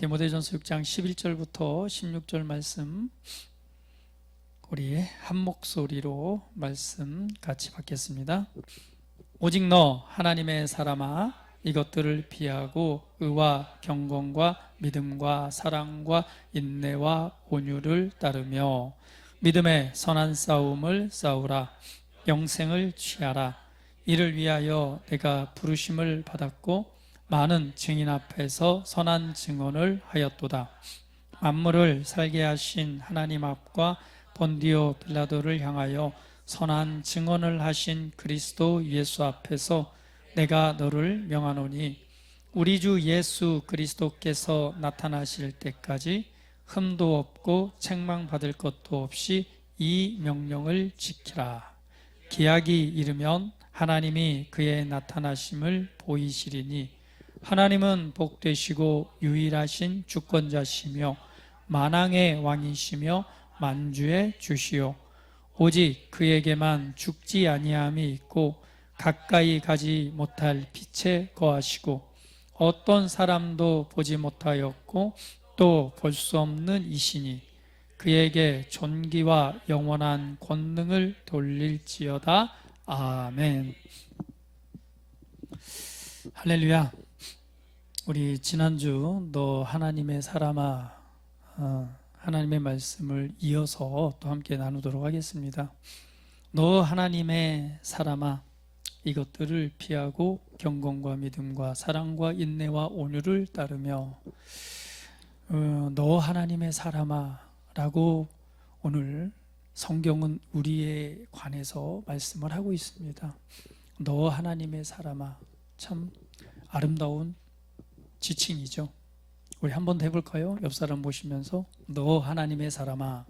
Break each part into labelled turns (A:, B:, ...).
A: 디모데전서 6장 11절부터 16절 말씀 우리 한 목소리로 말씀 같이 받겠습니다. 오직 너 하나님의 사람아 이것들을 피하고 의와 경건과 믿음과 사랑과 인내와 온유를 따르며 믿음의 선한 싸움을 싸우라. 영생을 취하라. 이를 위하여 내가 부르심을 받았고 많은 증인 앞에서 선한 증언을 하였도다. 만물을 살게 하신 하나님 앞과 본디오 빌라도를 향하여 선한 증언을 하신 그리스도 예수 앞에서 내가 너를 명하노니 우리 주 예수 그리스도께서 나타나실 때까지 흠도 없고 책망받을 것도 없이 이 명령을 지키라. 기약이 이르면 하나님이 그의 나타나심을 보이시리니 하나님은 복되시고 유일하신 주권자시며 만왕의 왕이시며 만주의 주시요 오직 그에게만 죽지 아니함이 있고 가까이 가지 못할 빛에 거하시고 어떤 사람도 보지 못하였고 또 볼 수 없는 이시니 그에게 존귀와 영원한 권능을 돌릴지어다. 아멘. 할렐루야. 우리 지난주 너 하나님의 사람아 하나님의 말씀을 이어서 또 함께 나누도록 하겠습니다. 너 하나님의 사람아 이것들을 피하고 경건과 믿음과 사랑과 인내와 온유를 따르며 너 하나님의 사람아 라고 오늘 성경은 우리에 관해서 말씀을 하고 있습니다. 너 하나님의 사람아, 참 아름다운 지칭이죠. 우리 한 번 더 해볼까요? 옆 사람 보시면서 너 하나님의 사람아.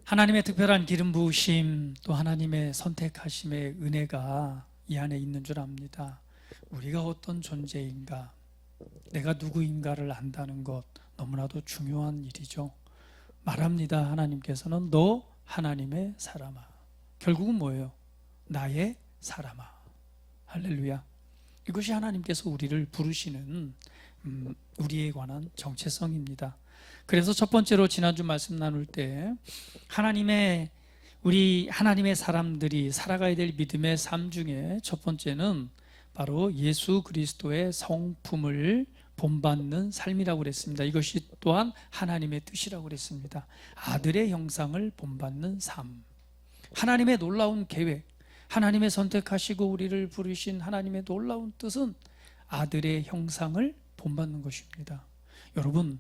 A: 하나님의 특별한 기름 부으심 또 하나님의 선택하심의 은혜가 이 안에 있는 줄 압니다. 우리가 어떤 존재인가, 내가 누구인가를 안다는 것 너무나도 중요한 일이죠. 말합니다. 하나님께서는 너 하나님의 사람아. 결국은 뭐예요? 나의 사람아. 할렐루야. 이것이 하나님께서 우리를 부르시는 우리에 관한 정체성입니다. 그래서 첫 번째로 지난주 말씀 나눌 때 우리 하나님의 사람들이 살아가야 될 믿음의 삶 중에 첫 번째는 바로 예수 그리스도의 성품을 본받는 삶이라고 그랬습니다. 이것이 또한 하나님의 뜻이라고 그랬습니다. 아들의 형상을 본받는 삶. 하나님의 놀라운 계획, 하나님의 선택하시고 우리를 부르신 하나님의 놀라운 뜻은 아들의 형상을 본받는 것입니다. 여러분,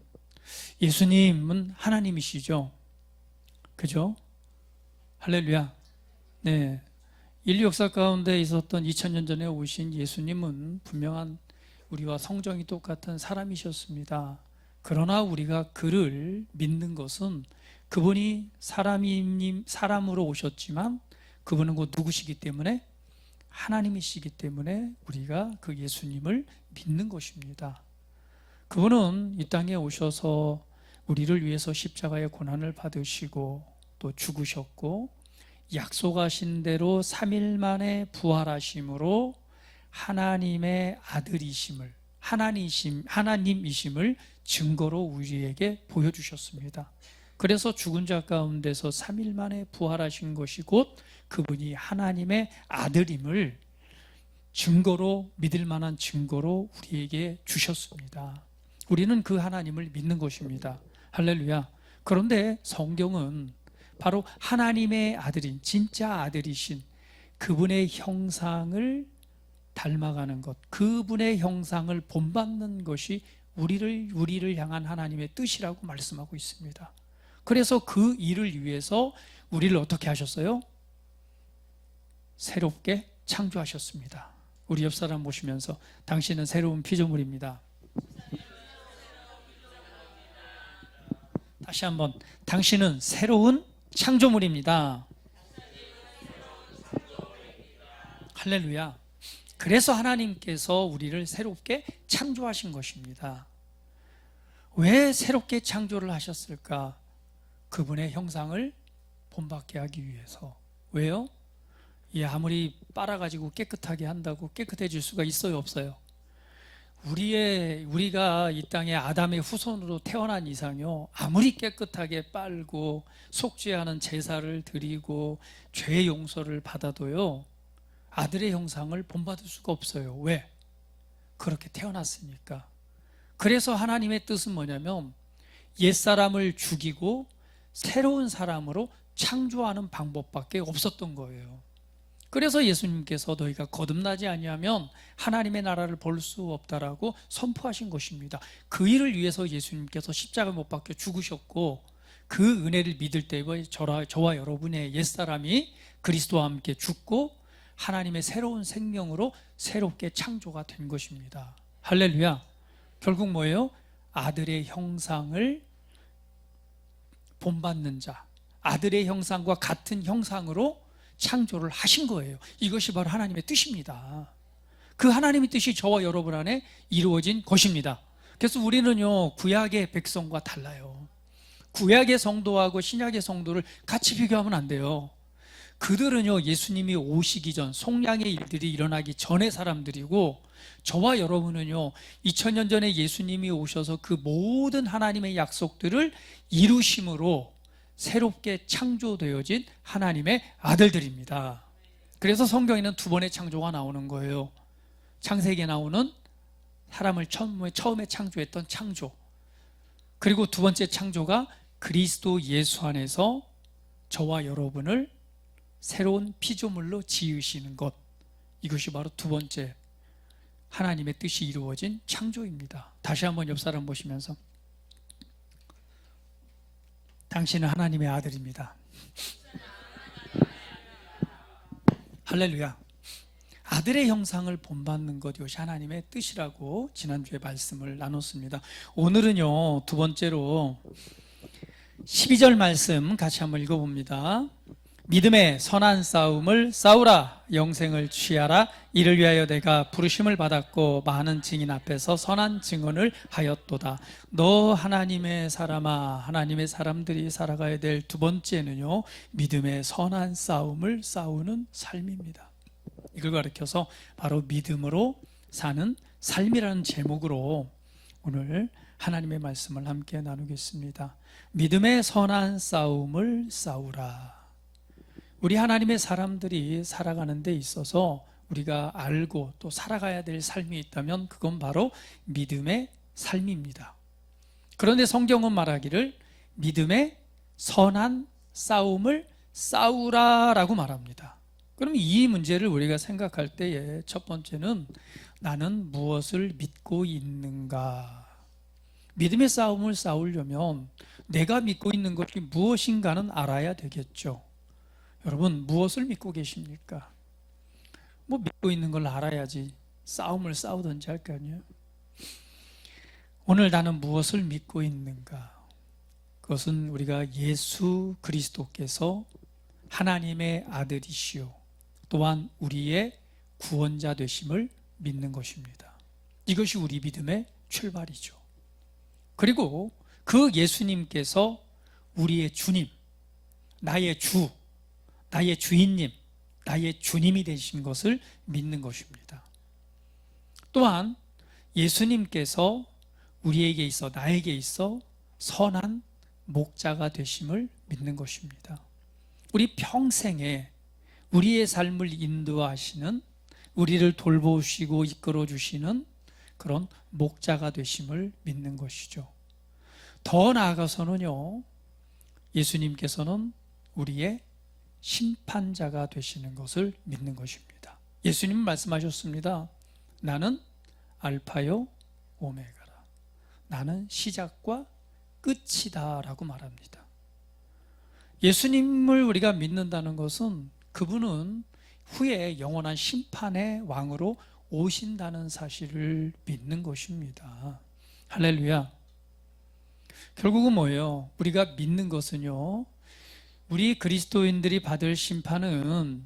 A: 예수님은 하나님이시죠? 그죠? 할렐루야. 네. 인류 역사 가운데 있었던 2000년 전에 오신 예수님은 분명한 우리와 성정이 똑같은 사람이셨습니다. 그러나 우리가 그를 믿는 것은 그분이 사람으로 오셨지만 그분은 곧 누구시기 때문에 하나님이시기 때문에 우리가 그 예수님을 믿는 것입니다. 그분은 이 땅에 오셔서 우리를 위해서 십자가의 고난을 받으시고 또 죽으셨고 약속하신 대로 3일 만에 부활하심으로 하나님의 아들이심을 하나님이심을 증거로 우리에게 보여주셨습니다. 그래서 죽은 자 가운데서 3일 만에 부활하신 것이 곧 그분이 하나님의 아들임을 증거로 믿을 만한 증거로 우리에게 주셨습니다. 우리는 그 하나님을 믿는 것입니다. 할렐루야. 그런데 성경은 바로 하나님의 아들인 진짜 아들이신 그분의 형상을 닮아가는 것, 그분의 형상을 본받는 것이 우리를 향한 하나님의 뜻이라고 말씀하고 있습니다. 그래서 그 일을 위해서 우리를 어떻게 하셨어요? 새롭게 창조하셨습니다. 우리 옆 사람 보시면서 당신은 새로운 피조물입니다. 다시 한번, 당신은 새로운 창조물입니다. 할렐루야. 그래서 하나님께서 우리를 새롭게 창조하신 것입니다. 왜 새롭게 창조를 하셨을까? 그분의 형상을 본받게 하기 위해서. 왜요? 아무리 빨아가지고 깨끗하게 한다고 깨끗해질 수가 있어요, 없어요? 우리가 이 땅에 아담의 후손으로 태어난 이상요, 아무리 깨끗하게 빨고 속죄하는 제사를 드리고 죄 용서를 받아도요, 아들의 형상을 본받을 수가 없어요. 왜? 그렇게 태어났으니까. 그래서 하나님의 뜻은 뭐냐면 옛사람을 죽이고 새로운 사람으로 창조하는 방법밖에 없었던 거예요. 그래서 예수님께서 너희가 거듭나지 아니하면 하나님의 나라를 볼 수 없다라고 선포하신 것입니다. 그 일을 위해서 예수님께서 십자가 못 박혀 죽으셨고, 그 은혜를 믿을 때에 저와 여러분의 옛사람이 그리스도와 함께 죽고 하나님의 새로운 생명으로 새롭게 창조가 된 것입니다. 할렐루야. 결국 뭐예요? 아들의 형상을 본받는 자, 아들의 형상과 같은 형상으로 창조를 하신 거예요. 이것이 바로 하나님의 뜻입니다. 그 하나님의 뜻이 저와 여러분 안에 이루어진 것입니다. 그래서 우리는요, 구약의 백성과 달라요. 구약의 성도하고 신약의 성도를 같이 비교하면 안 돼요. 그들은요, 예수님이 오시기 전, 속량의 일들이 일어나기 전의 사람들이고, 저와 여러분은요, 2000년 전에 예수님이 오셔서 그 모든 하나님의 약속들을 이루심으로 새롭게 창조되어진 하나님의 아들들입니다. 그래서 성경에는 두 번의 창조가 나오는 거예요. 창세기에 나오는 사람을 처음에 창조했던 창조, 그리고 두 번째 창조가 그리스도 예수 안에서 저와 여러분을 새로운 피조물로 지으시는 것, 이것이 바로 두 번째 하나님의 뜻이 이루어진 창조입니다. 다시 한번 옆 사람 보시면서, 당신은 하나님의 아들입니다. 할렐루야. 아들의 형상을 본받는 것, 이것이 하나님의 뜻이라고 지난주에 말씀을 나눴습니다. 오늘은요, 두 번째로 12절 말씀 같이 한번 읽어봅니다. 믿음의 선한 싸움을 싸우라, 영생을 취하라. 이를 위하여 내가 부르심을 받았고 많은 증인 앞에서 선한 증언을 하였도다. 너 하나님의 사람아, 하나님의 사람들이 살아가야 될 두 번째는요, 믿음의 선한 싸움을 싸우는 삶입니다. 이걸 가르쳐서 바로 믿음으로 사는 삶이라는 제목으로 오늘 하나님의 말씀을 함께 나누겠습니다. 믿음의 선한 싸움을 싸우라. 우리 하나님의 사람들이 살아가는 데 있어서 우리가 알고 또 살아가야 될 삶이 있다면 그건 바로 믿음의 삶입니다. 그런데 성경은 말하기를 믿음의 선한 싸움을 싸우라라고 말합니다. 그럼 이 문제를 우리가 생각할 때에 첫 번째는 나는 무엇을 믿고 있는가? 믿음의 싸움을 싸우려면 내가 믿고 있는 것이 무엇인가는 알아야 되겠죠. 여러분, 무엇을 믿고 계십니까? 뭐 믿고 있는 걸 알아야지 싸움을 싸우든지 할 거 아니에요. 오늘 나는 무엇을 믿고 있는가? 그것은 우리가 예수 그리스도께서 하나님의 아들이시오, 또한 우리의 구원자 되심을 믿는 것입니다. 이것이 우리 믿음의 출발이죠. 그리고 그 예수님께서 우리의 주님, 나의 주, 나의 주인님, 나의 주님이 되신 것을 믿는 것입니다. 또한 예수님께서 우리에게 있어, 나에게 있어 선한 목자가 되심을 믿는 것입니다. 우리 평생에 우리의 삶을 인도하시는, 우리를 돌보시고 이끌어 주시는 그런 목자가 되심을 믿는 것이죠. 더 나아가서는요, 예수님께서는 우리의 심판자가 되시는 것을 믿는 것입니다. 예수님은 말씀하셨습니다. 나는 알파요 오메가라. 나는 시작과 끝이다 라고 말합니다. 예수님을 우리가 믿는다는 것은 그분은 후에 영원한 심판의 왕으로 오신다는 사실을 믿는 것입니다. 할렐루야. 결국은 뭐예요? 우리가 믿는 것은요, 우리 그리스도인들이 받을 심판은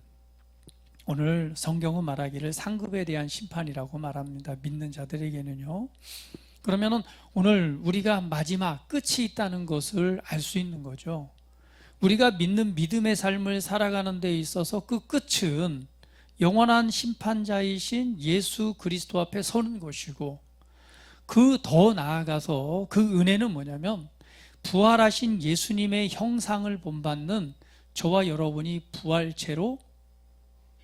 A: 오늘 성경은 말하기를 상급에 대한 심판이라고 말합니다. 믿는 자들에게는요. 그러면은 오늘 우리가 마지막 끝이 있다는 것을 알 수 있는 거죠. 우리가 믿는 믿음의 삶을 살아가는 데 있어서 그 끝은 영원한 심판자이신 예수 그리스도 앞에 서는 것이고, 그 더 나아가서 그 은혜는 뭐냐면 부활하신 예수님의 형상을 본받는 저와 여러분이 부활체로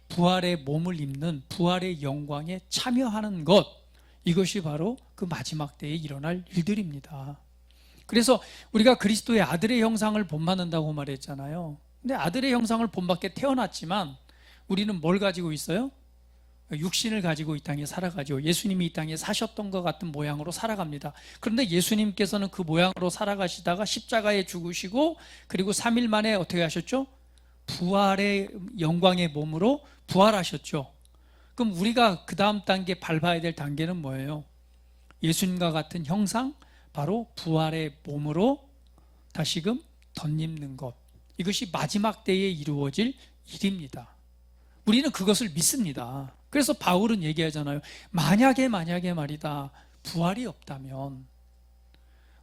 A: 부활의 몸을 입는 부활의 영광에 참여하는 것, 이것이 바로 그 마지막 때에 일어날 일들입니다. 그래서 우리가 그리스도의 아들의 형상을 본받는다고 말했잖아요. 근데 아들의 형상을 본받게 태어났지만 우리는 뭘 가지고 있어요? 육신을 가지고 이 땅에 살아가죠. 예수님이 이 땅에 사셨던 것 같은 모양으로 살아갑니다. 그런데 예수님께서는 그 모양으로 살아가시다가 십자가에 죽으시고 그리고 3일 만에 어떻게 하셨죠? 부활의 영광의 몸으로 부활하셨죠. 그럼 우리가 그 다음 단계 밟아야 될 단계는 뭐예요? 예수님과 같은 형상, 바로 부활의 몸으로 다시금 덧입는 것. 이것이 마지막 때에 이루어질 일입니다. 우리는 그것을 믿습니다. 그래서 바울은 얘기하잖아요. 만약에 말이다, 부활이 없다면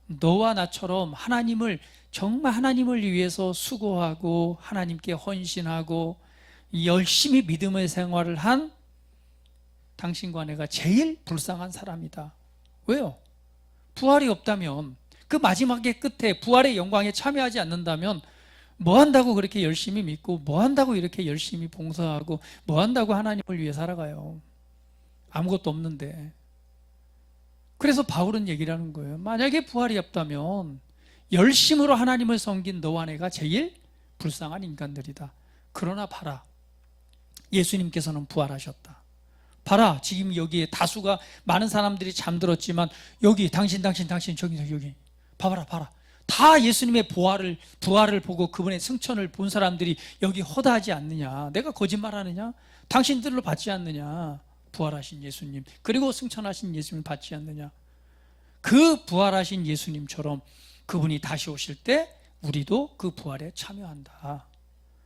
A: 너와 나처럼 정말 하나님을 위해서 수고하고 하나님께 헌신하고 열심히 믿음의 생활을 한 당신과 내가 제일 불쌍한 사람이다. 왜요? 부활이 없다면, 그 마지막의 끝에 부활의 영광에 참여하지 않는다면 뭐 한다고 그렇게 열심히 믿고, 뭐 한다고 이렇게 열심히 봉사하고, 뭐 한다고 하나님을 위해 살아가요? 아무것도 없는데. 그래서 바울은 얘기를 하는 거예요. 만약에 부활이 없다면 열심으로 하나님을 섬긴 너와 내가 제일 불쌍한 인간들이다. 그러나 봐라, 예수님께서는 부활하셨다. 봐라, 지금 여기에 다수가 많은 사람들이 잠들었지만 여기 당신 저기 여기 봐라 다 예수님의 부활을 보고 그분의 승천을 본 사람들이 여기 허다하지 않느냐? 내가 거짓말하느냐? 당신들로 받지 않느냐? 부활하신 예수님, 그리고 승천하신 예수님을 받지 않느냐? 그 부활하신 예수님처럼 그분이 다시 오실 때 우리도 그 부활에 참여한다.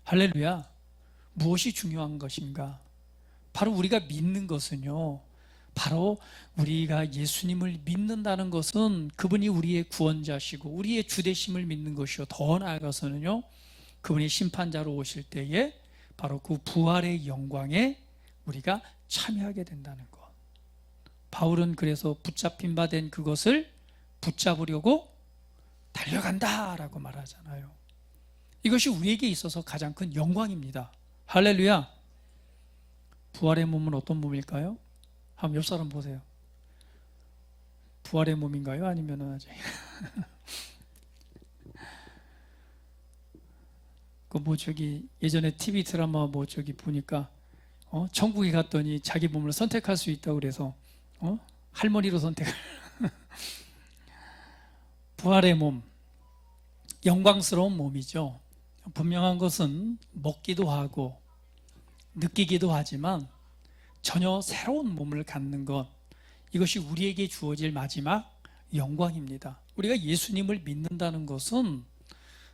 A: 할렐루야. 무엇이 중요한 것인가? 바로 우리가 믿는 것은요, 바로 우리가 예수님을 믿는다는 것은 그분이 우리의 구원자시고 우리의 주되심을 믿는 것이요, 더 나아가서는요, 그분이 심판자로 오실 때에 바로 그 부활의 영광에 우리가 참여하게 된다는 것. 바울은 그래서 붙잡힌 바 된 그것을 붙잡으려고 달려간다라고 말하잖아요. 이것이 우리에게 있어서 가장 큰 영광입니다. 할렐루야. 부활의 몸은 어떤 몸일까요? 한번 옆 사람 보세요. 부활의 몸인가요? 아니면 아직 예전에 TV 드라마 보니까 천국에 갔더니 자기 몸을 선택할 수 있다고 그래서 할머니로 선택을 부활의 몸, 영광스러운 몸이죠. 분명한 것은 먹기도 하고 느끼기도 하지만 전혀 새로운 몸을 갖는 것, 이것이 우리에게 주어질 마지막 영광입니다. 우리가 예수님을 믿는다는 것은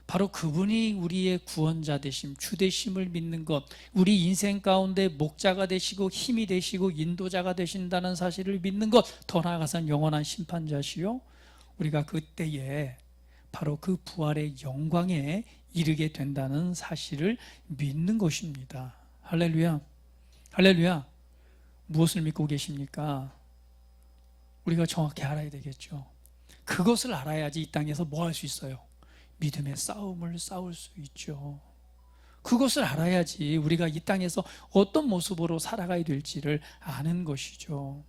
A: 바로 그분이 우리의 구원자 되심, 주 되심을 믿는 것, 우리 인생 가운데 목자가 되시고 힘이 되시고 인도자가 되신다는 사실을 믿는 것, 더 나아가서는 영원한 심판자시요, 우리가 그때에 바로 그 부활의 영광에 이르게 된다는 사실을 믿는 것입니다. 할렐루야. 할렐루야. 무엇을 믿고 계십니까? 우리가 정확히 알아야 되겠죠. 그것을 알아야지 이 땅에서 뭐 할 수 있어요? 믿음의 싸움을 싸울 수 있죠. 그것을 알아야지 우리가 이 땅에서 어떤 모습으로 살아가야 될지를 아는 것이죠.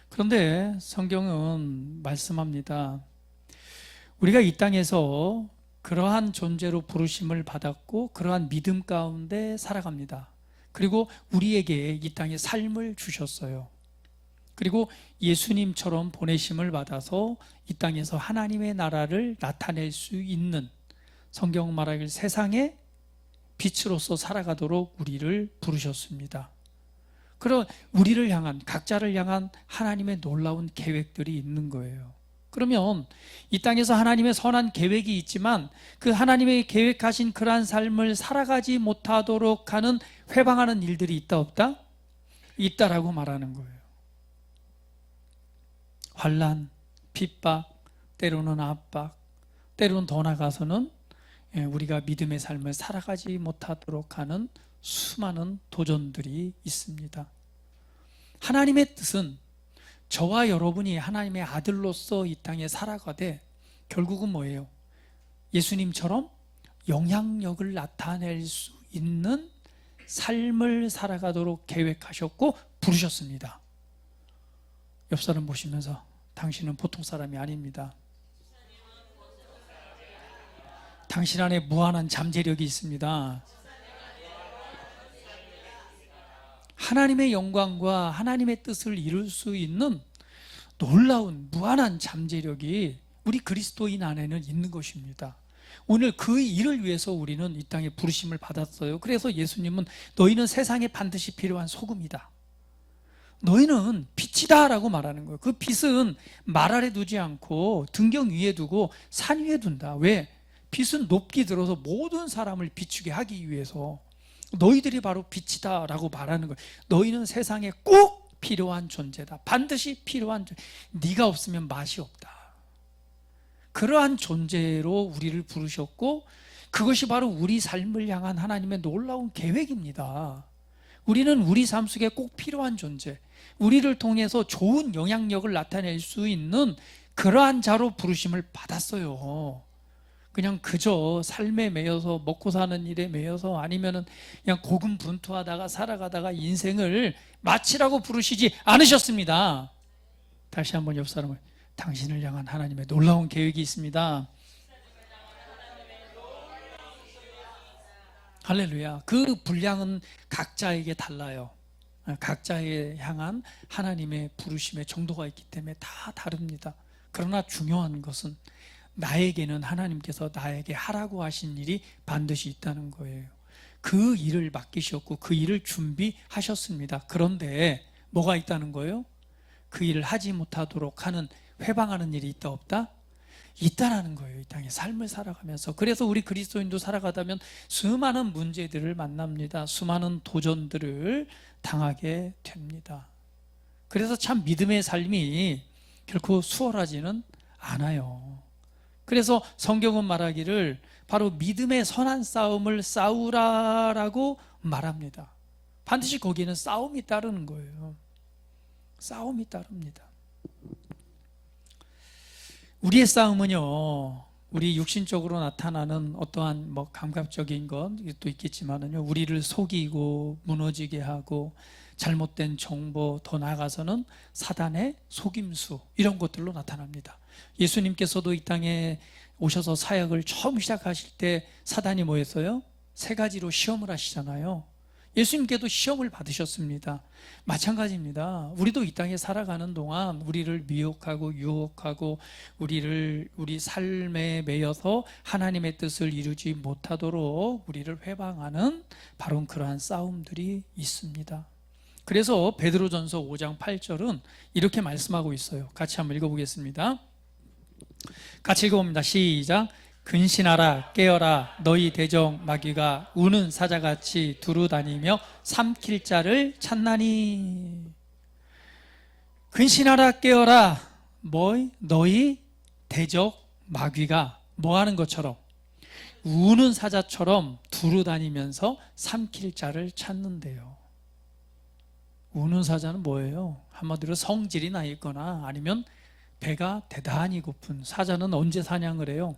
A: 그런데 성경은 말씀합니다. 우리가 이 땅에서 그러한 존재로 부르심을 받았고 그러한 믿음 가운데 살아갑니다. 그리고 우리에게 이 땅에 삶을 주셨어요. 그리고 예수님처럼 보내심을 받아서 이 땅에서 하나님의 나라를 나타낼 수 있는, 성경 말하길 세상의 빛으로서 살아가도록 우리를 부르셨습니다. 그런 우리를 향한, 각자를 향한 하나님의 놀라운 계획들이 있는 거예요. 그러면 이 땅에서 하나님의 선한 계획이 있지만 그 하나님의 계획하신 그러한 삶을 살아가지 못하도록 하는 회방하는 일들이 있다 없다? 있다라고 말하는 거예요. 환난, 핍박, 때로는 압박, 때로는 더 나가서는 우리가 믿음의 삶을 살아가지 못하도록 하는 수많은 도전들이 있습니다. 하나님의 뜻은 저와 여러분이 하나님의 아들로서 이 땅에 살아가되 결국은 뭐예요? 예수님처럼 영향력을 나타낼 수 있는 삶을 살아가도록 계획하셨고 부르셨습니다. 옆 사람 보시면서 당신은 보통 사람이 아닙니다. 당신 안에 무한한 잠재력이 있습니다. 하나님의 영광과 하나님의 뜻을 이룰 수 있는 놀라운 무한한 잠재력이 우리 그리스도인 안에는 있는 것입니다. 오늘 그 일을 위해서 우리는 이 땅에 부르심을 받았어요. 그래서 예수님은 너희는 세상에 반드시 필요한 소금이다, 너희는 빛이다 라고 말하는 거예요. 그 빛은 말 아래 두지 않고 등경 위에 두고 산 위에 둔다. 왜? 빛은 높게 들어서 모든 사람을 비추게 하기 위해서 너희들이 바로 빛이다 라고 말하는 거예요. 너희는 세상에 꼭 필요한 존재다. 반드시 필요한 존재. 네가 없으면 맛이 없다. 그러한 존재로 우리를 부르셨고 그것이 바로 우리 삶을 향한 하나님의 놀라운 계획입니다. 우리는 우리 삶 속에 꼭 필요한 존재, 우리를 통해서 좋은 영향력을 나타낼 수 있는 그러한 자로 부르심을 받았어요. 그냥 그저 삶에 매여서 먹고 사는 일에 매여서 아니면은 그냥 고군분투하다가 살아가다가 인생을 마치라고 부르시지 않으셨습니다. 다시 한번 옆 사람을, 당신을 향한 하나님의 놀라운 계획이 있습니다. 할렐루야. 그 분량은 각자에게 달라요. 각자에 향한 하나님의 부르심의 정도가 있기 때문에 다 다릅니다. 그러나 중요한 것은 나에게는 하나님께서 나에게 하라고 하신 일이 반드시 있다는 거예요. 그 일을 맡기셨고 그 일을 준비하셨습니다. 그런데 뭐가 있다는 거예요? 그 일을 하지 못하도록 하는, 회방하는 일이 있다 없다? 있다라는 거예요. 이 땅에 삶을 살아가면서. 그래서 우리 그리스도인도 살아가다면 수많은 문제들을 만납니다. 수많은 도전들을 당하게 됩니다. 그래서 참 믿음의 삶이 결코 수월하지는 않아요. 그래서 성경은 말하기를 바로 믿음의 선한 싸움을 싸우라라고 말합니다. 반드시 거기에는 싸움이 따르는 거예요. 싸움이 따릅니다. 우리의 싸움은요, 우리 육신적으로 나타나는 어떠한 감각적인 것도 있겠지만은요, 우리를 속이고 무너지게 하고 잘못된 정보, 더 나아가서는 사단의 속임수, 이런 것들로 나타납니다. 예수님께서도 이 땅에 오셔서 사역을 처음 시작하실 때 사단이 뭐 했어요? 세 가지로 시험을 하시잖아요. 예수님께도 시험을 받으셨습니다. 마찬가지입니다. 우리도 이 땅에 살아가는 동안 우리를 미혹하고 유혹하고 우리 삶에 매여서 하나님의 뜻을 이루지 못하도록 우리를 회방하는 바로 그러한 싸움들이 있습니다. 그래서 베드로전서 5장 8절은 이렇게 말씀하고 있어요. 같이 한번 읽어보겠습니다. 같이 읽어봅니다. 시작. 근신하라, 깨어라, 너희 대적 마귀가 우는 사자같이 두루다니며 삼킬 자를 찾나니. 근신하라, 깨어라. 너희 대적 마귀가 뭐 하는 것처럼? 우는 사자처럼 두루다니면서 삼킬 자를 찾는데요. 우는 사자는 뭐예요? 한마디로 성질이 나 있거나 아니면 배가 대단히 고픈 사자는 언제 사냥을 해요?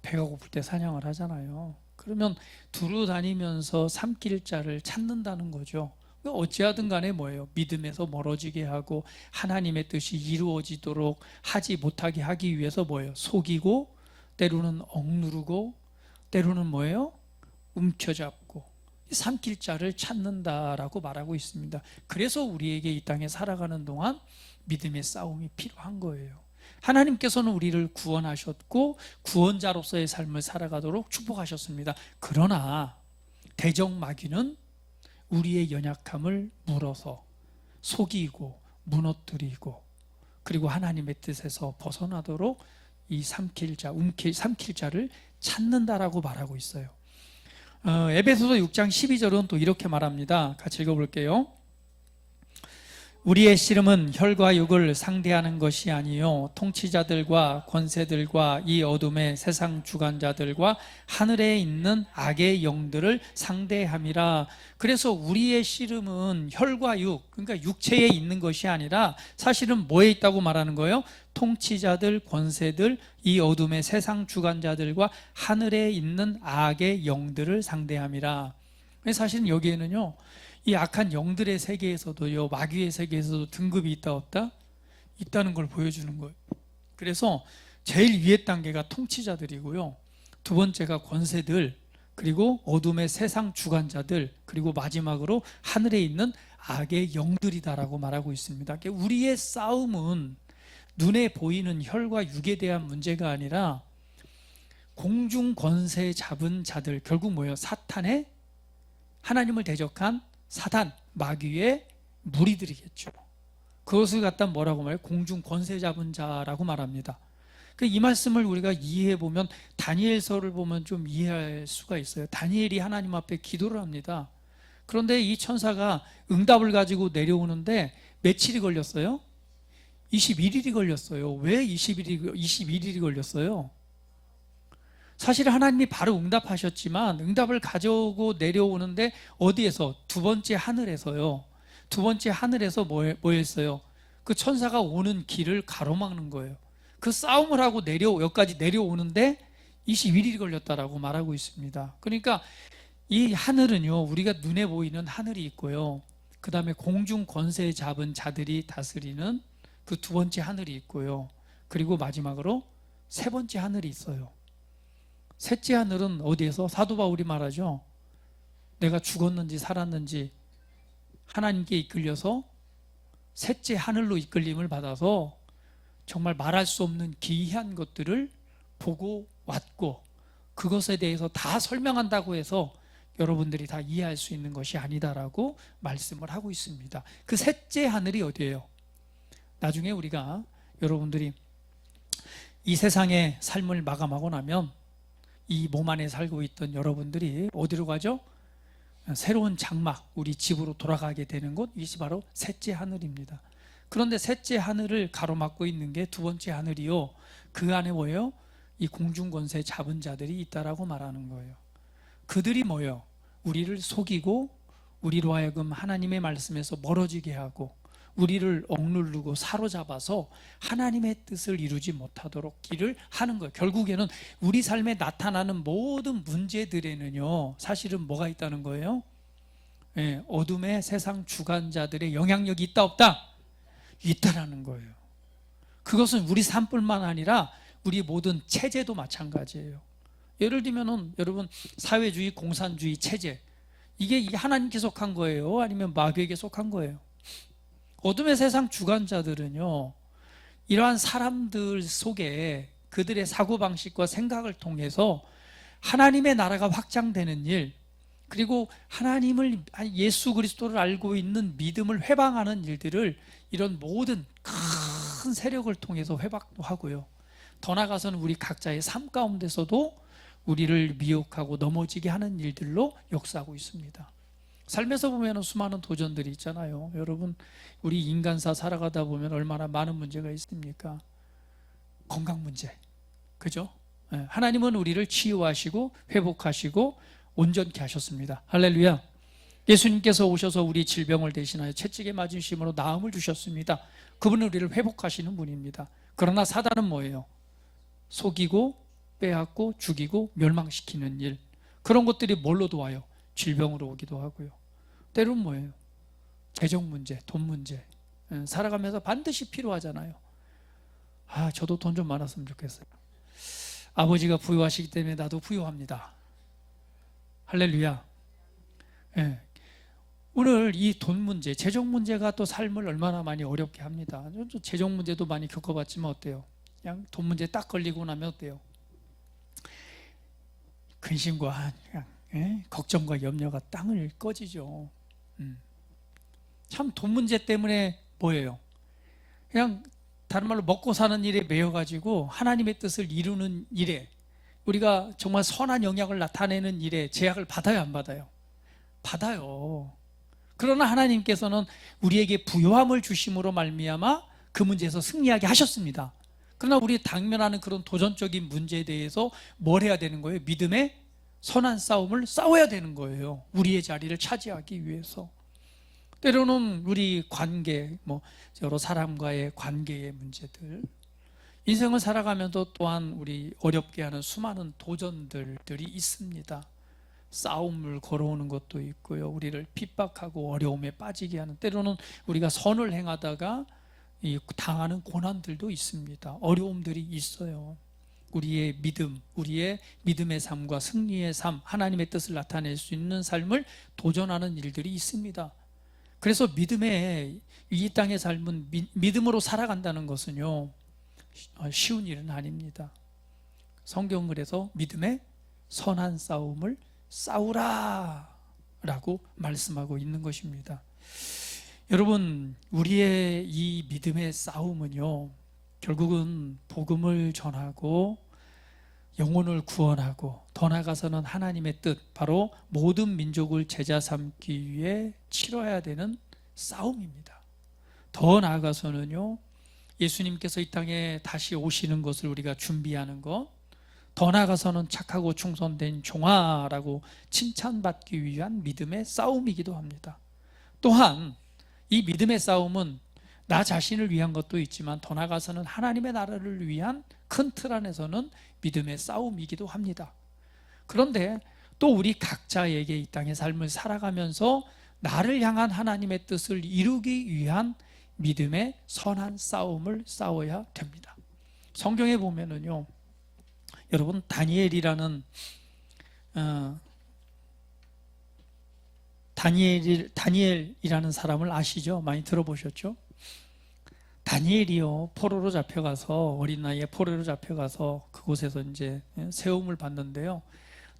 A: 배가 고플 때 사냥을 하잖아요. 그러면 두루 다니면서 삼킬 자를 찾는다는 거죠. 어찌하든 간에 뭐예요? 믿음에서 멀어지게 하고 하나님의 뜻이 이루어지도록 하지 못하게 하기 위해서 뭐예요? 속이고 때로는 억누르고 때로는 뭐예요? 움켜잡고 삼킬 자를 찾는다라고 말하고 있습니다. 그래서 우리에게 이 땅에 살아가는 동안 믿음의 싸움이 필요한 거예요. 하나님께서는 우리를 구원하셨고 구원자로서의 삶을 살아가도록 축복하셨습니다. 그러나 대적 마귀는 우리의 연약함을 물어서 속이고 무너뜨리고 그리고 하나님의 뜻에서 벗어나도록 이 삼킬 자를 찾는다라고 말하고 있어요. 에베소서 6장 12절은 또 이렇게 말합니다. 같이 읽어볼게요. 우리의 씨름은 혈과 육을 상대하는 것이 아니요 통치자들과 권세들과 이 어둠의 세상 주관자들과 하늘에 있는 악의 영들을 상대함이라. 그래서 우리의 씨름은 혈과 육, 그러니까 육체에 있는 것이 아니라 사실은 뭐에 있다고 말하는 거예요? 통치자들, 권세들, 이 어둠의 세상 주관자들과 하늘에 있는 악의 영들을 상대함이라. 사실은 여기에는요, 이 악한 영들의 세계에서도요, 마귀의 세계에서도 등급이 있다 없다? 있다는 걸 보여주는 거예요. 그래서 제일 위의 단계가 통치자들이고요, 두 번째가 권세들, 그리고 어둠의 세상 주관자들, 그리고 마지막으로 하늘에 있는 악의 영들이다라고 말하고 있습니다. 우리의 싸움은 눈에 보이는 혈과 육에 대한 문제가 아니라 공중 권세 잡은 자들, 결국 뭐예요? 사탄의, 하나님을 대적한 사단, 마귀의 무리들이겠죠. 그것을 갖다 뭐라고 말해요? 공중 권세 잡은 자라고 말합니다. 이 말씀을 우리가 이해해 보면, 다니엘서를 보면 좀 이해할 수가 있어요. 다니엘이 하나님 앞에 기도를 합니다. 그런데 이 천사가 응답을 가지고 내려오는데 며칠이 걸렸어요? 21일이 걸렸어요. 왜 21일이 걸렸어요? 사실 하나님이 바로 응답하셨지만 응답을 가져오고 내려오는데 어디에서? 두 번째 하늘에서요. 두 번째 하늘에서 뭐 했어요? 그 천사가 오는 길을 가로막는 거예요. 그 싸움을 하고 여기까지 내려오는데 21일이 걸렸다라고 말하고 있습니다. 그러니까 이 하늘은요, 우리가 눈에 보이는 하늘이 있고요, 그 다음에 공중 권세 잡은 자들이 다스리는 그 두 번째 하늘이 있고요, 그리고 마지막으로 세 번째 하늘이 있어요. 셋째 하늘은 어디에서? 사도 바울이 말하죠. 내가 죽었는지 살았는지 하나님께 이끌려서 셋째 하늘로 이끌림을 받아서 정말 말할 수 없는 기이한 것들을 보고 왔고, 그것에 대해서 다 설명한다고 해서 여러분들이 다 이해할 수 있는 것이 아니다라고 말씀을 하고 있습니다. 그 셋째 하늘이 어디예요? 나중에 우리가, 여러분들이 이 세상의 삶을 마감하고 나면 이 몸 안에 살고 있던 여러분들이 어디로 가죠? 새로운 장막, 우리 집으로 돌아가게 되는 곳, 이것이 바로 셋째 하늘입니다. 그런데 셋째 하늘을 가로막고 있는 게 두 번째 하늘이요, 그 안에 뭐예요? 이 공중권세 잡은 자들이 있다라고 말하는 거예요. 그들이 뭐예요? 우리를 속이고 우리로 하여금 하나님의 말씀에서 멀어지게 하고 우리를 억누르고 사로잡아서 하나님의 뜻을 이루지 못하도록 길을 하는 거예요. 결국에는 우리 삶에 나타나는 모든 문제들에는요, 사실은 뭐가 있다는 거예요? 어둠의 세상 주관자들의 영향력이 있다 없다? 있다라는 거예요. 그것은 우리 삶뿐만 아니라 우리 모든 체제도 마찬가지예요. 예를 들면은 여러분, 사회주의, 공산주의 체제, 이게 하나님께 속한 거예요? 아니면 마귀에게 속한 거예요? 어둠의 세상 주관자들은요, 이러한 사람들 속에 그들의 사고방식과 생각을 통해서 하나님의 나라가 확장되는 일, 그리고 하나님을, 예수 그리스도를 알고 있는 믿음을 회방하는 일들을, 이런 모든 큰 세력을 통해서 회박도 하고요, 더 나아가서는 우리 각자의 삶 가운데서도 우리를 미혹하고 넘어지게 하는 일들로 역사하고 있습니다. 삶에서 보면 수많은 도전들이 있잖아요. 여러분, 우리 인간사 살아가다 보면 얼마나 많은 문제가 있습니까? 건강 문제, 그죠? 하나님은 우리를 치유하시고 회복하시고 온전케 하셨습니다. 할렐루야. 예수님께서 오셔서 우리 질병을 대신하여 채찍에 맞으심으로 나음을 주셨습니다. 그분은 우리를 회복하시는 분입니다. 그러나 사단은 뭐예요? 속이고 빼앗고 죽이고 멸망시키는 일, 그런 것들이 뭘로도 와요? 질병으로 오기도 하고요. 때로는 뭐예요? 재정 문제, 돈 문제, 살아가면서 반드시 필요하잖아요. 저도 돈 좀 많았으면 좋겠어요. 아버지가 부유하시기 때문에 나도 부유합니다. 할렐루야. 오늘 이 돈 문제, 재정 문제가 또 삶을 얼마나 많이 어렵게 합니다. 재정 문제도 많이 겪어봤지만 어때요? 그냥 돈 문제 딱 걸리고 나면 어때요? 근심과 걱정과 염려가 땅을 꺼지죠. 참 돈 문제 때문에 뭐예요? 그냥 다른 말로 먹고 사는 일에 매여가지고 하나님의 뜻을 이루는 일에, 우리가 정말 선한 영향을 나타내는 일에 제약을 받아요, 안 받아요? 받아요. 그러나 하나님께서는 우리에게 부요함을 주심으로 말미암아 그 문제에서 승리하게 하셨습니다. 그러나 우리 당면하는 그런 도전적인 문제에 대해서 뭘 해야 되는 거예요? 믿음의 선한 싸움을 싸워야 되는 거예요. 우리의 자리를 차지하기 위해서. 때로는 우리 관계, 여러 사람과의 관계의 문제들, 인생을 살아가면서 또한 우리 어렵게 하는 수많은 도전들이 있습니다. 싸움을 걸어오는 것도 있고요. 우리를 핍박하고 어려움에 빠지게 하는, 때로는 우리가 선을 행하다가 당하는 고난들도 있습니다. 어려움들이 있어요. 우리의 믿음, 우리의 믿음의 삶과 승리의 삶, 하나님의 뜻을 나타낼 수 있는 삶을 도전하는 일들이 있습니다. 그래서 믿음의 이 땅의 삶은 믿음으로 살아간다는 것은요, 쉬운 일은 아닙니다. 성경은 그래서 믿음의 선한 싸움을 싸우라 라고 말씀하고 있는 것입니다. 여러분, 우리의 이 믿음의 싸움은요, 결국은 복음을 전하고 영혼을 구원하고 더 나아가서는 하나님의 뜻, 바로 모든 민족을 제자 삼기 위해 치러야 되는 싸움입니다. 더 나아가서는요, 예수님께서 이 땅에 다시 오시는 것을 우리가 준비하는 것, 더 나아가서는 착하고 충성된 종아라고 칭찬받기 위한 믿음의 싸움이기도 합니다. 또한 이 믿음의 싸움은 나 자신을 위한 것도 있지만 더 나아가서는 하나님의 나라를 위한 큰 틀 안에서는 믿음의 싸움이기도 합니다. 그런데 또 우리 각자에게 이 땅의 삶을 살아가면서 나를 향한 하나님의 뜻을 이루기 위한 믿음의 선한 싸움을 싸워야 됩니다. 성경에 보면은요, 여러분, 다니엘이라는 다니엘이라는 사람을 아시죠? 많이 들어보셨죠? 다니엘이요, 포로로 잡혀가서, 어린 나이에 포로로 잡혀가서 그곳에서 이제 세움을 받는데요,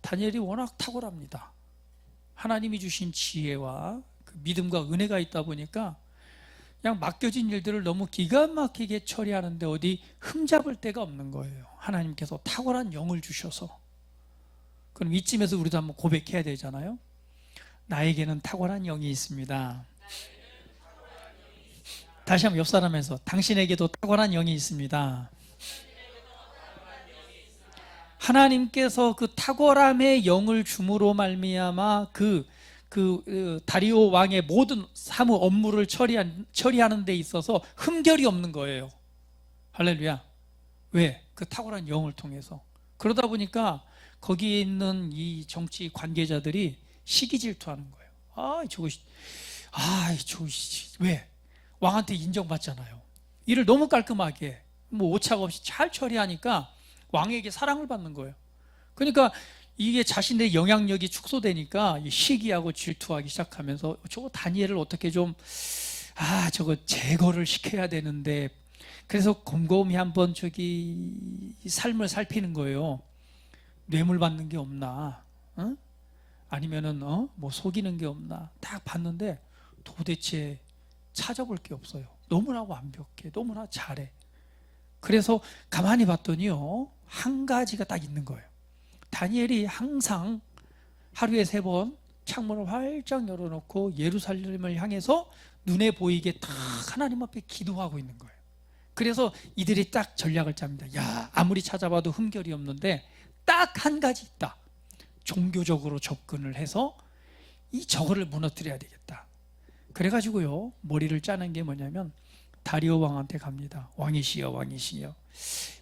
A: 다니엘이 워낙 탁월합니다. 하나님이 주신 지혜와 그 믿음과 은혜가 있다 보니까 그냥 맡겨진 일들을 너무 기가 막히게 처리하는데 어디 흠잡을 데가 없는 거예요. 하나님께서 탁월한 영을 주셔서. 그럼 이쯤에서 우리도 한번 고백해야 되잖아요. 나에게는 탁월한 영이 있습니다. 다시 한번 옆 사람에서, 당신에게도 탁월한 영이 있습니다. 하나님께서 그 탁월함의 영을 줌으로 말미암아 다리오 왕의 모든 사무 업무를 처리하는 데 있어서 흠결이 없는 거예요. 할렐루야. 왜? 그 탁월한 영을 통해서. 그러다 보니까 거기에 있는 이 정치 관계자들이 시기 질투하는 거예요. 왜? 왕한테 인정받잖아요. 일을 너무 깔끔하게 오차가 없이 잘 처리하니까 왕에게 사랑을 받는 거예요. 그러니까 이게 자신의 영향력이 축소되니까 시기하고 질투하기 시작하면서 저거 다니엘을 어떻게 좀 저거 제거를 시켜야 되는데, 그래서 곰곰이 한번 삶을 살피는 거예요. 뇌물 받는 게 없나? 아니면은 속이는 게 없나? 딱 봤는데 도대체 찾아볼 게 없어요. 너무나 완벽해, 너무나 잘해. 그래서 가만히 봤더니요, 한 가지가 딱 있는 거예요. 다니엘이 항상 하루에 3번 창문을 활짝 열어놓고 예루살렘을 향해서 눈에 보이게 딱 하나님 앞에 기도하고 있는 거예요. 그래서 이들이 딱 전략을 짭니다. 아무리 찾아봐도 흠결이 없는데 딱 한 가지 있다. 종교적으로 접근을 해서 저거를 무너뜨려야 되겠다. 그래가지고요, 머리를 짜는 게 뭐냐면 다리오 왕한테 갑니다. 왕이시여, 왕이시여,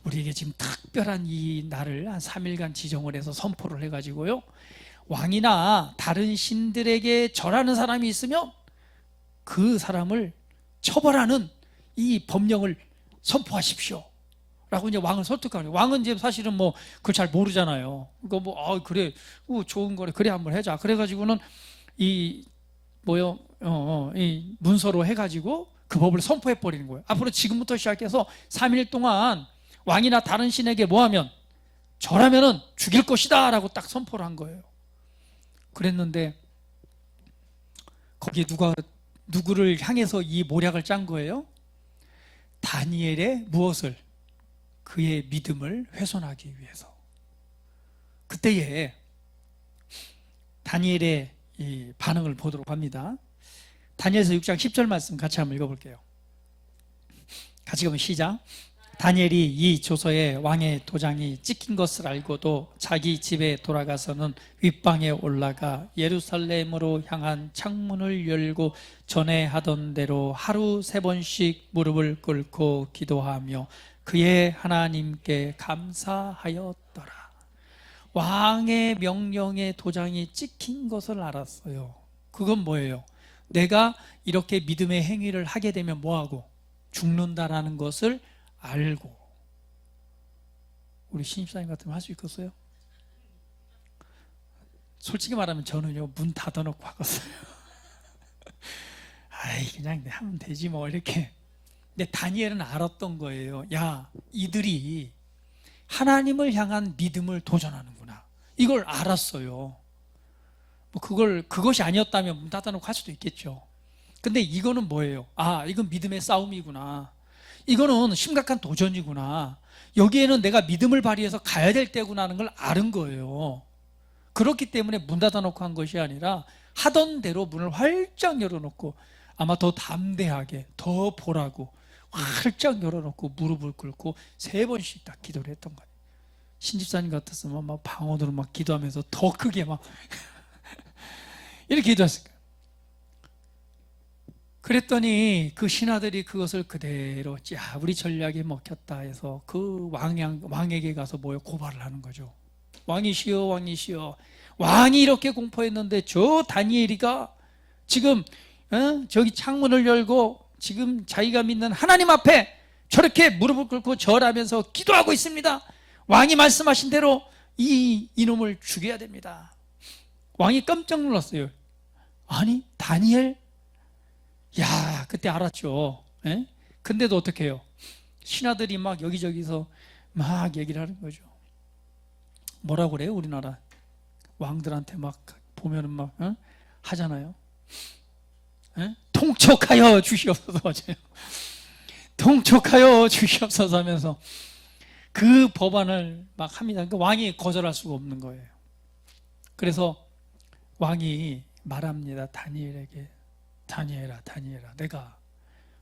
A: 우리에게 지금 특별한 이 날을 한 3일간 지정을 해서 선포를 해가지고요, 왕이나 다른 신들에게 절하는 사람이 있으면 그 사람을 처벌하는 이 법령을 선포하십시오 라고 이제 왕을 설득하는 거예요. 왕은 이제 사실은 그걸 잘 모르잖아요. 그러니까 그래, 좋은 거래, 그래 한번 해자. 그래가지고는 이 문서로 해가지고 그 법을 선포해 버리는 거예요. 앞으로 지금부터 시작해서 3일 동안 왕이나 다른 신에게 뭐하면, 절하면은 죽일 것이다 라고 딱 선포를 한 거예요. 그랬는데 거기에 누구를 향해서 이 모략을 짠 거예요? 다니엘의 무엇을? 그의 믿음을 훼손하기 위해서. 그때에 다니엘의 이 반응을 보도록 합니다. 다니엘서 6장 10절 말씀 같이 한번 읽어볼게요. 같이 가면 시작. 다니엘이 이 조서에 왕의 도장이 찍힌 것을 알고도 자기 집에 돌아가서는 윗방에 올라가 예루살렘으로 향한 창문을 열고 전에 하던 대로 하루 3번씩 무릎을 꿇고 기도하며 그의 하나님께 감사하였더라. 왕의 명령에 도장이 찍힌 것을 알았어요. 그건 뭐예요? 내가 이렇게 믿음의 행위를 하게 되면 뭐하고? 죽는다라는 것을 알고. 우리 신입사님 같으면 할 수 있겠어요? 솔직히 말하면 저는요, 문 닫아놓고 하겠어요. 아이, 그냥 하면 되지 뭐 이렇게. 근데 다니엘은 알았던 거예요. 야, 이들이 하나님을 향한 믿음을 도전하는구나. 이걸 알았어요. 뭐 그것이 아니었다면 문 닫아놓고 할 수도 있겠죠. 근데 이거는 뭐예요? 아, 이건 믿음의 싸움이구나. 이거는 심각한 도전이구나. 여기에는 내가 믿음을 발휘해서 가야 될 때구나 하는 걸 아는 거예요. 그렇기 때문에 문 닫아놓고 한 것이 아니라 하던 대로 문을 활짝 열어놓고 아마 더 담대하게 더 보라고 활짝 열어놓고 무릎을 꿇고 3번씩 딱 기도를 했던 거예요. 신집사님 같았으면 막 방언으로 막 기도하면서 더 크게 막 이렇게 기도했을 거예요. 그랬더니 그 신하들이 그것을 그대로 야, 우리 전략이 먹혔다 해서 그 왕에게 가서 고발을 하는 거죠. 왕이시여, 왕이시여, 왕이 이렇게 공포했는데 저 다니엘이가 지금 저기 창문을 열고 지금 자기가 믿는 하나님 앞에 저렇게 무릎을 꿇고 절하면서 기도하고 있습니다. 왕이 말씀하신 대로 이놈을 죽여야 됩니다. 왕이 깜짝 놀랐어요. 아니, 다니엘? 야, 그때 알았죠. 에? 근데도 어떻게 해요? 신하들이 막 여기저기서 막 얘기를 하는 거죠. 뭐라고 그래요? 우리나라 왕들한테 막 보면은 막 하잖아요. 에? 통촉하여 주시옵소서. 통촉하여 주시옵소서 하면서 그 법안을 막 합니다. 그러니까 왕이 거절할 수가 없는 거예요. 그래서 왕이 말합니다. 다니엘에게. 다니엘아, 다니엘아, 내가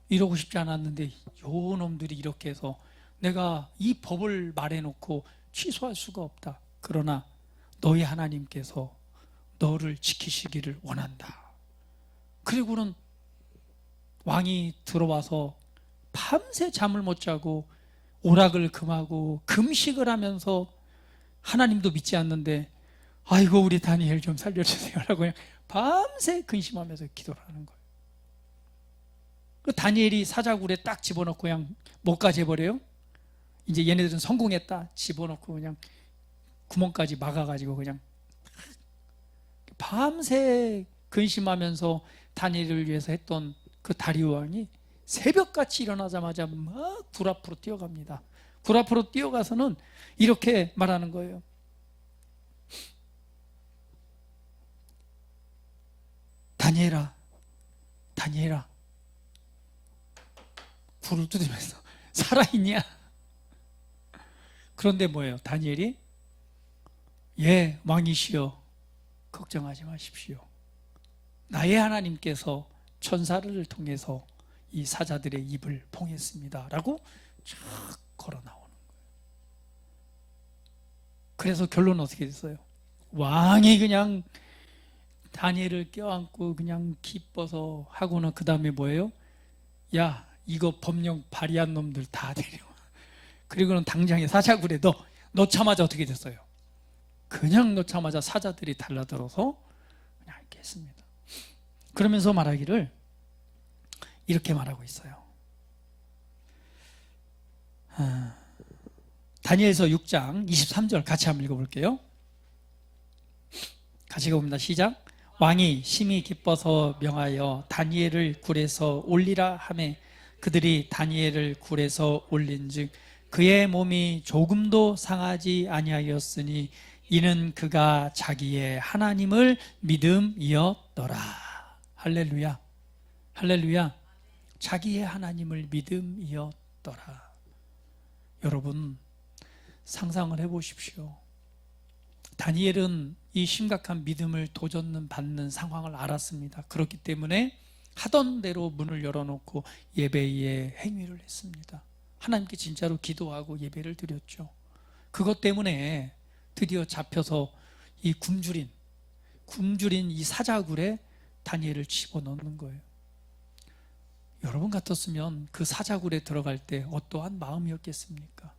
A: 이러고 싶지 않았는데 요 놈들이 이렇게 해서 내가 이 법을 말해놓고 취소할 수가 없다. 그러나 너희 하나님께서 너를 지키시기를 원한다. 그리고는 왕이 들어와서 밤새 잠을 못 자고 오락을 금하고 금식을 하면서 하나님도 믿지 않는데 아이고 우리 다니엘 좀 살려주세요 라고 그냥 밤새 근심하면서 기도를 하는 거예요. 그 다니엘이 사자굴에 딱 집어넣고 그냥 못까지 해버려요. 이제 얘네들은 성공했다 집어넣고 그냥 구멍까지 막아가지고 그냥 밤새 근심하면서 다니엘을 위해서 했던 그 다리오 왕이 새벽같이 일어나자마자 막 굴 앞으로 뛰어갑니다. 굴 앞으로 뛰어가서는 이렇게 말하는 거예요. 다니엘아, 다니엘아, 굴을 두드리면서 살아있냐? 그런데 뭐예요? 다니엘이 예, 왕이시여 걱정하지 마십시오. 나의 하나님께서 천사를 통해서 이 사자들의 입을 봉했습니다 라고 쫙 걸어 나오는 거예요. 그래서 결론은 어떻게 됐어요? 왕이 그냥 다니엘을 껴안고 그냥 기뻐서 하고는 그 다음에 뭐예요? 야, 이거 법령 발의한 놈들 다 데려와. 그리고는 당장에 사자굴에 넣자마자 어떻게 됐어요? 그냥 넣자마자 사자들이 달라들어서 그냥 이렇게 했습니다. 그러면서 말하기를 이렇게 말하고 있어요. 다니엘서 6장 23절 같이 한번 읽어볼게요. 같이 읽어봅니다. 시작. 왕이 심히 기뻐서 명하여 다니엘을 굴에서 올리라 하매 그들이 다니엘을 굴에서 올린즉 그의 몸이 조금도 상하지 아니하였으니 이는 그가 자기의 하나님을 믿음이었더라. 할렐루야, 할렐루야. 자기의 하나님을 믿음이었더라. 여러분 상상을 해보십시오. 다니엘은 이 심각한 믿음을 도전받는 상황을 알았습니다. 그렇기 때문에 하던 대로 문을 열어놓고 예배의 행위를 했습니다. 하나님께 진짜로 기도하고 예배를 드렸죠. 그것 때문에 드디어 잡혀서 이 굶주린 이 사자굴에 다니엘을 집어넣는 거예요. 여러분 같았으면 그 사자굴에 들어갈 때 어떠한 마음이었겠습니까?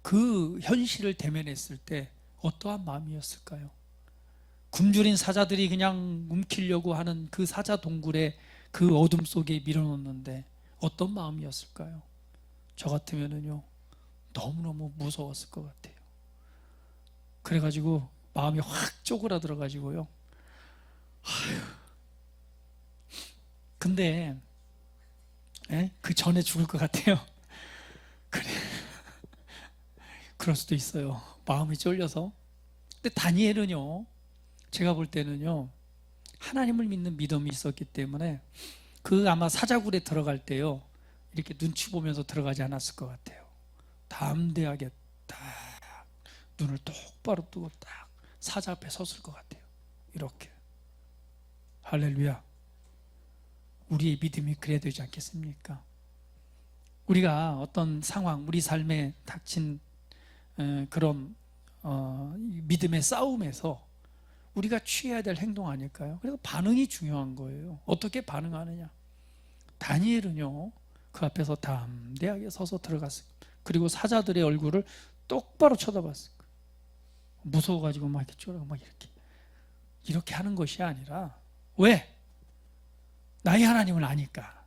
A: 그 현실을 대면했을 때 어떠한 마음이었을까요? 굶주린 사자들이 그냥 움키려고 하는 그 사자 동굴에 그 어둠 속에 밀어넣는데 어떤 마음이었을까요? 저 같으면은요, 너무너무 무서웠을 것 같아요. 그래가지고 마음이 확 쪼그라들어가지고요. 근데 그 전에 죽을 것 같아요. 그래, 그럴 수도 있어요. 마음이 쫄려서. 근데 다니엘은요, 제가 볼 때는요, 하나님을 믿는 믿음이 있었기 때문에 그 아마 사자굴에 들어갈 때요, 이렇게 눈치 보면서 들어가지 않았을 것 같아요. 담대하게 딱 눈을 똑바로 뜨고 딱 사자 앞에 섰을 것 같아요. 이렇게. 할렐루야. 우리의 믿음이 그래야 되지 않겠습니까? 우리가 어떤 상황, 우리 삶에 닥친 그런 믿음의 싸움에서 우리가 취해야 될 행동 아닐까요? 그래서 반응이 중요한 거예요. 어떻게 반응하느냐. 다니엘은요, 그 앞에서 담대하게 서서 들어갔어요. 그리고 사자들의 얼굴을 똑바로 쳐다봤어요. 무서워가지고 막 이렇게 쫄아, 막 이렇게 하는 것이 아니라, 왜? 나의 하나님을 아니까.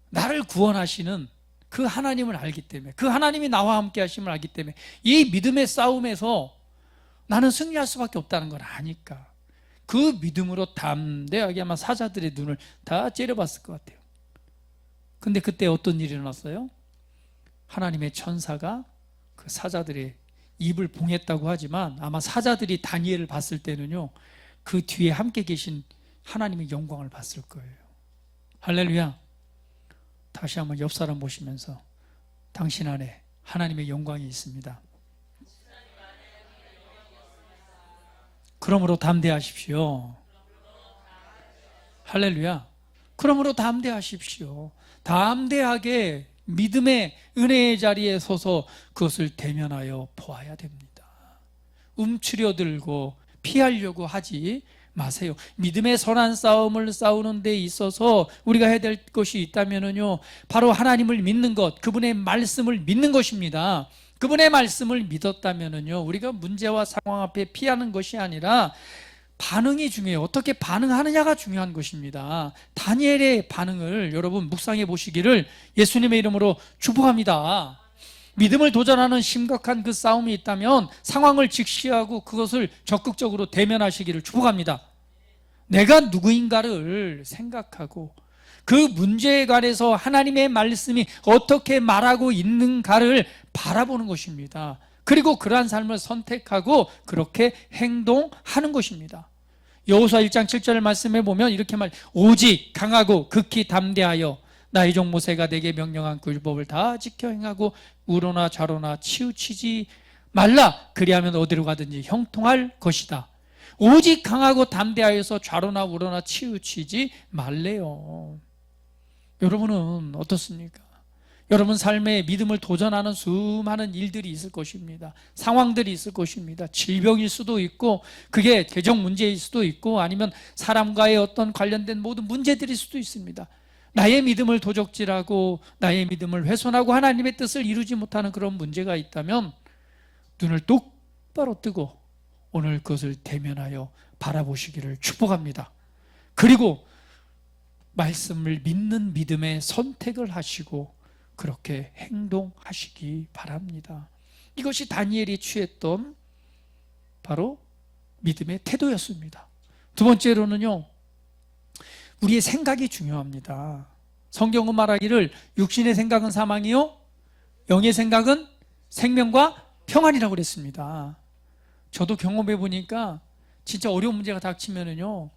A: 나를 구원하시는 그 하나님을 알기 때문에, 그 하나님이 나와 함께 하심을 알기 때문에, 이 믿음의 싸움에서 나는 승리할 수밖에 없다는 걸 아니까 그 믿음으로 담대하게 아마 사자들의 눈을 다 째려봤을 것 같아요. 근데 그때 어떤 일이 일어났어요? 하나님의 천사가 그 사자들의 입을 봉했다고 하지만 아마 사자들이 다니엘을 봤을 때는요, 그 뒤에 함께 계신 하나님의 영광을 봤을 거예요. 할렐루야. 다시 한번 옆 사람 보시면서 당신 안에 하나님의 영광이 있습니다. 그러므로 담대하십시오. 할렐루야. 그러므로 담대하십시오. 담대하게 믿음의 은혜의 자리에 서서 그것을 대면하여 보아야 됩니다. 움츠려들고 피하려고 하지 마세요. 믿음의 선한 싸움을 싸우는 데 있어서 우리가 해야 될 것이 있다면요, 바로 하나님을 믿는 것, 그분의 말씀을 믿는 것입니다. 그분의 말씀을 믿었다면요, 우리가 문제와 상황 앞에 피하는 것이 아니라 반응이 중요해요. 어떻게 반응하느냐가 중요한 것입니다. 다니엘의 반응을 여러분 묵상해 보시기를 예수님의 이름으로 축복합니다. 믿음을 도전하는 심각한 그 싸움이 있다면 상황을 직시하고 그것을 적극적으로 대면하시기를 축복합니다. 내가 누구인가를 생각하고 그 문제에 관해서 하나님의 말씀이 어떻게 말하고 있는가를 바라보는 것입니다. 그리고 그러한 삶을 선택하고 그렇게 행동하는 것입니다. 여호수아 1장 7절 말씀에 보면 이렇게 오직 강하고 극히 담대하여 나의 종 모세가 내게 명령한 그 율법을 다 지켜 행하고 우로나 좌로나 치우치지 말라. 그리하면 어디로 가든지 형통할 것이다. 오직 강하고 담대하여서 좌로나 우로나 치우치지 말래요. 여러분은 어떻습니까? 여러분 삶에 믿음을 도전하는 수많은 일들이 있을 것입니다. 상황들이 있을 것입니다. 질병일 수도 있고, 그게 개정 문제일 수도 있고, 아니면 사람과의 어떤 관련된 모든 문제들일 수도 있습니다. 나의 믿음을 도적질하고 나의 믿음을 훼손하고 하나님의 뜻을 이루지 못하는 그런 문제가 있다면 눈을 똑바로 뜨고 오늘 그것을 대면하여 바라보시기를 축복합니다. 그리고 말씀을 믿는 믿음의 선택을 하시고 그렇게 행동하시기 바랍니다. 이것이 다니엘이 취했던 바로 믿음의 태도였습니다. 두 번째로는요, 우리의 생각이 중요합니다. 성경은 말하기를 육신의 생각은 사망이요 영의 생각은 생명과 평안이라고 그랬습니다. 저도 경험해 보니까 진짜 어려운 문제가 닥치면은요,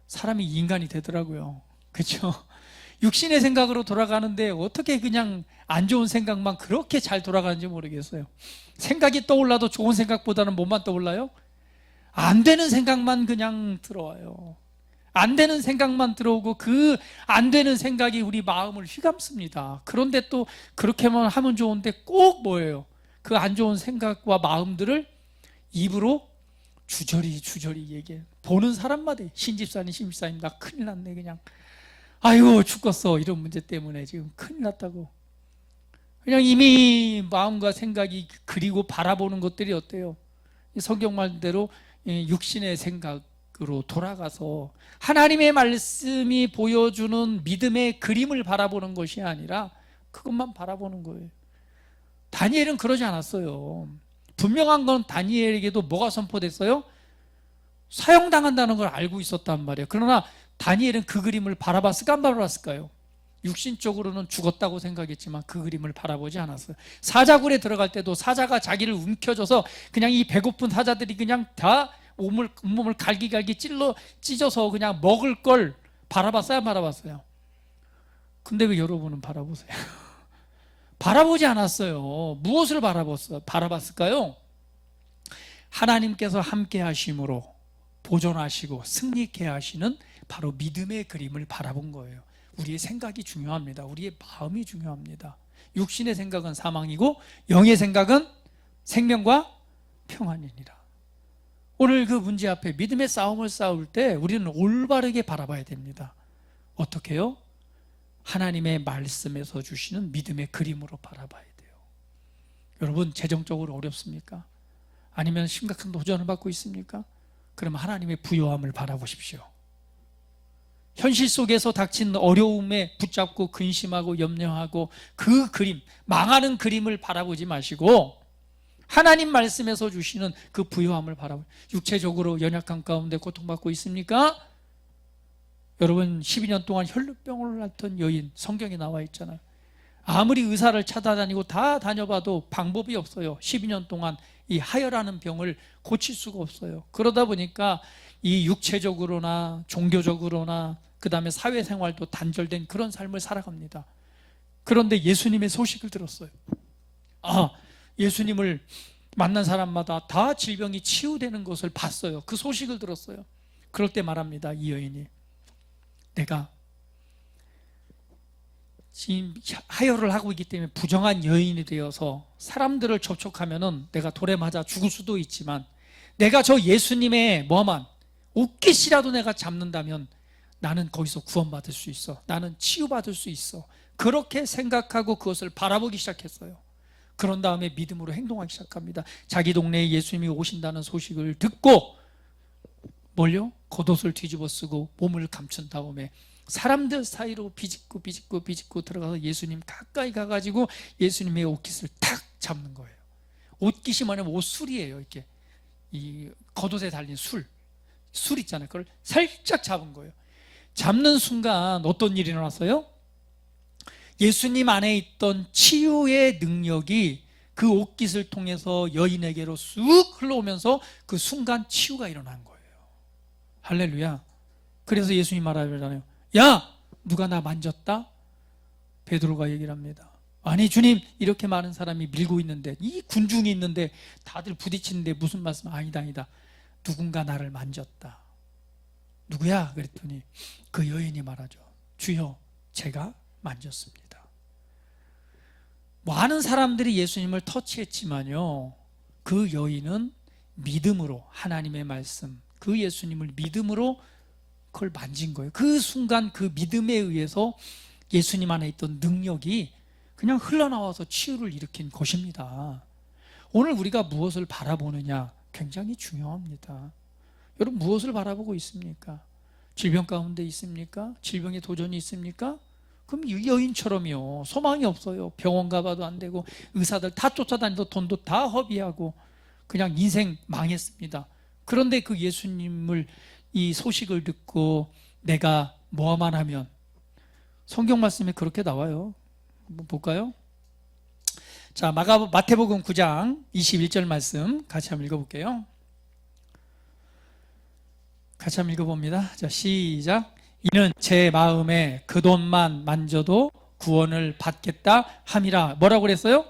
A: 사람이 인간이 되더라고요. 그렇죠? 육신의 생각으로 돌아가는데 어떻게 그냥 안 좋은 생각만 그렇게 잘 돌아가는지 모르겠어요. 생각이 떠올라도 좋은 생각보다는 뭐만 떠올라요? 안 되는 생각만 그냥 들어와요. 안 되는 생각만 들어오고 그 안 되는 생각이 우리 마음을 휘감습니다. 그런데 또 그렇게만 하면 좋은데 꼭 뭐예요? 그 안 좋은 생각과 마음들을 입으로 주저리 얘기해. 보는 사람마다 신집사님 나 큰일 났네 그냥. 아이고 죽겠어 이런 문제 때문에 지금 큰일 났다고. 그냥 이미 마음과 생각이 그리고 바라보는 것들이 어때요? 성경 말대로 육신의 생각으로 돌아가서 하나님의 말씀이 보여주는 믿음의 그림을 바라보는 것이 아니라 그것만 바라보는 거예요. 다니엘은 그러지 않았어요. 분명한 건 다니엘에게도 뭐가 선포됐어요? 사형당한다는 걸 알고 있었단 말이에요. 그러나 다니엘은 그 그림을 바라봤을까 안 바라봤을까요? 육신적으로는 죽었다고 생각했지만 그 그림을 바라보지 않았어요. 사자굴에 들어갈 때도 사자가 자기를 움켜줘서 그냥 이 배고픈 사자들이 그냥 다 온몸을 갈기갈기 찢어서 그냥 먹을 걸 바라봤어요 안 바라봤어요? 근데 왜 여러분은 바라보세요? 바라보지 않았어요. 무엇을 바라봤을까요? 하나님께서 함께 하심으로 보존하시고 승리케 하시는 바로 믿음의 그림을 바라본 거예요. 우리의 생각이 중요합니다. 우리의 마음이 중요합니다. 육신의 생각은 사망이고 영의 생각은 생명과 평안이니라. 오늘 그 문제 앞에 믿음의 싸움을 싸울 때 우리는 올바르게 바라봐야 됩니다. 어떻게 해요? 하나님의 말씀에서 주시는 믿음의 그림으로 바라봐야 돼요. 여러분 재정적으로 어렵습니까? 아니면 심각한 도전을 받고 있습니까? 그럼 하나님의 부요함을 바라보십시오. 현실 속에서 닥친 어려움에 붙잡고 근심하고 염려하고 그 그림, 망하는 그림을 바라보지 마시고 하나님 말씀에서 주시는 그 부요함을 바라보세요. 육체적으로 연약한 가운데 고통받고 있습니까? 여러분 12년 동안 혈루병을 앓던 여인 성경에 나와 있잖아요. 아무리 의사를 찾아다니고 다 다녀봐도 방법이 없어요. 12년 동안 이 하혈하는 병을 고칠 수가 없어요. 그러다 보니까 이 육체적으로나 종교적으로나 그 다음에 사회생활도 단절된 그런 삶을 살아갑니다. 그런데 예수님의 소식을 들었어요. 예수님을 만난 사람마다 다 질병이 치유되는 것을 봤어요. 그 소식을 들었어요. 그럴 때 말합니다. 이 여인이 내가 지금 하혈을 하고 있기 때문에 부정한 여인이 되어서 사람들을 접촉하면은 내가 돌에 맞아 죽을 수도 있지만 내가 저 예수님의 뭐만 옷깃이라도 내가 잡는다면 나는 거기서 구원받을 수 있어. 나는 치유받을 수 있어. 그렇게 생각하고 그것을 바라보기 시작했어요. 그런 다음에 믿음으로 행동하기 시작합니다. 자기 동네에 예수님이 오신다는 소식을 듣고 뭘요? 겉옷을 뒤집어 쓰고 몸을 감춘 다음에 사람들 사이로 비집고 들어가서 예수님 가까이 가가지고 예수님의 옷깃을 탁 잡는 거예요. 옷깃이 뭐냐면 옷술이에요. 이렇게 이 겉옷에 달린 술 있잖아요. 그걸 살짝 잡은 거예요. 잡는 순간 어떤 일이 일어났어요? 예수님 안에 있던 치유의 능력이 그 옷깃을 통해서 여인에게로 쑥 흘러오면서 그 순간 치유가 일어난 거예요. 할렐루야. 그래서 예수님 말하잖아요. 야, 누가 나 만졌다? 베드로가 얘기를 합니다. 아니 주님, 이렇게 많은 사람이 밀고 있는데, 이 군중이 있는데 다들 부딪히는데 무슨 말씀? 아니다. 누군가 나를 만졌다. 누구야? 그랬더니 그 여인이 말하죠. 주여, 제가 만졌습니다. 많은 사람들이 예수님을 터치했지만요, 그 여인은 믿음으로 하나님의 말씀, 그 예수님을 믿음으로 그걸 만진 거예요. 그 순간 그 믿음에 의해서 예수님 안에 있던 능력이 그냥 흘러나와서 치유를 일으킨 것입니다. 오늘 우리가 무엇을 바라보느냐 굉장히 중요합니다. 여러분 무엇을 바라보고 있습니까? 질병 가운데 있습니까? 질병에 도전이 있습니까? 그럼 이 여인처럼요, 소망이 없어요. 병원 가봐도 안 되고 의사들 다 쫓아다니도 돈도 다 허비하고 그냥 인생 망했습니다. 그런데 그 예수님을 이 소식을 듣고 내가 뭐만 하면, 성경 말씀에 그렇게 나와요. 한번 볼까요? 자, 마태복음 9장 21절 말씀 같이 한번 읽어볼게요. 같이 한번 읽어봅니다. 자, 시작. 이는 제 마음에 그 돈만 만져도 구원을 받겠다 함이라. 뭐라고 그랬어요?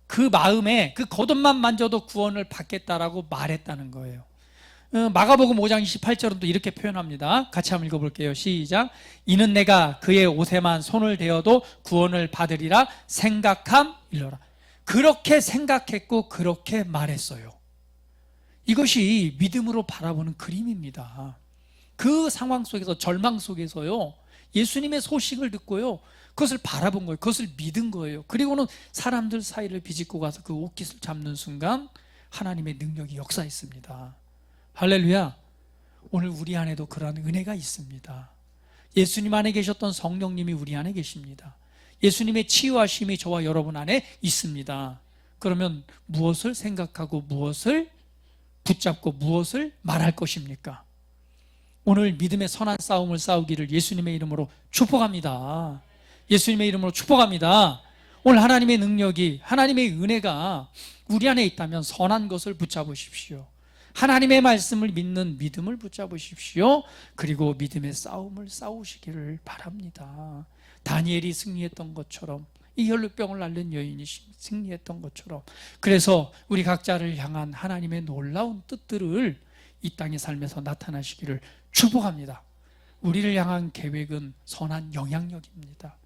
A: 그 마음에 그 겉옷만 만져도 구원을 받겠다라고 말했다는 거예요. 마가복음 5장 28절은 또 이렇게 표현합니다. 같이 한번 읽어볼게요. 시작. 이는 내가 그의 옷에만 손을 대어도 구원을 받으리라 생각함일러라. 그렇게 생각했고 그렇게 말했어요. 이것이 믿음으로 바라보는 그림입니다. 그 상황 속에서, 절망 속에서요, 예수님의 소식을 듣고요, 그것을 바라본 거예요. 그것을 믿은 거예요. 그리고는 사람들 사이를 비집고 가서 그 옷깃을 잡는 순간 하나님의 능력이 역사했습니다. 할렐루야. 오늘 우리 안에도 그러한 은혜가 있습니다. 예수님 안에 계셨던 성령님이 우리 안에 계십니다. 예수님의 치유하심이 저와 여러분 안에 있습니다. 그러면 무엇을 생각하고 무엇을 붙잡고 무엇을 말할 것입니까? 오늘 믿음의 선한 싸움을 싸우기를 예수님의 이름으로 축복합니다. 예수님의 이름으로 축복합니다. 오늘 하나님의 능력이, 하나님의 은혜가 우리 안에 있다면 선한 것을 붙잡으십시오. 하나님의 말씀을 믿는 믿음을 붙잡으십시오. 그리고 믿음의 싸움을 싸우시기를 바랍니다. 다니엘이 승리했던 것처럼, 이 혈루병을 앓는 여인이 승리했던 것처럼, 그래서 우리 각자를 향한 하나님의 놀라운 뜻들을 이 땅의 삶에서 나타나시기를 축복합니다. 우리를 향한 계획은 선한 영향력입니다.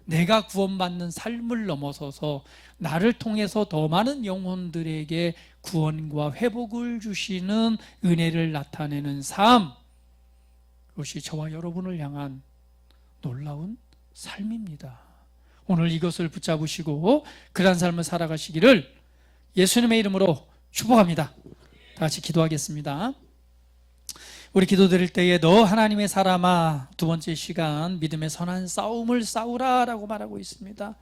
A: 내가 구원받는 삶을 넘어서서 나를 통해서 더 많은 영혼들에게 구원과 회복을 주시는 은혜를 나타내는 삶, 그것이 저와 여러분을 향한 놀라운 삶입니다. 오늘 이것을 붙잡으시고 그러한 삶을 살아가시기를 예수님의 이름으로 축복합니다. 다 같이 기도하겠습니다. 우리 기도 드릴 때에 너 하나님의 사람아, 두 번째 시간 믿음의 선한 싸움을 싸우라 라고 말하고 있습니다.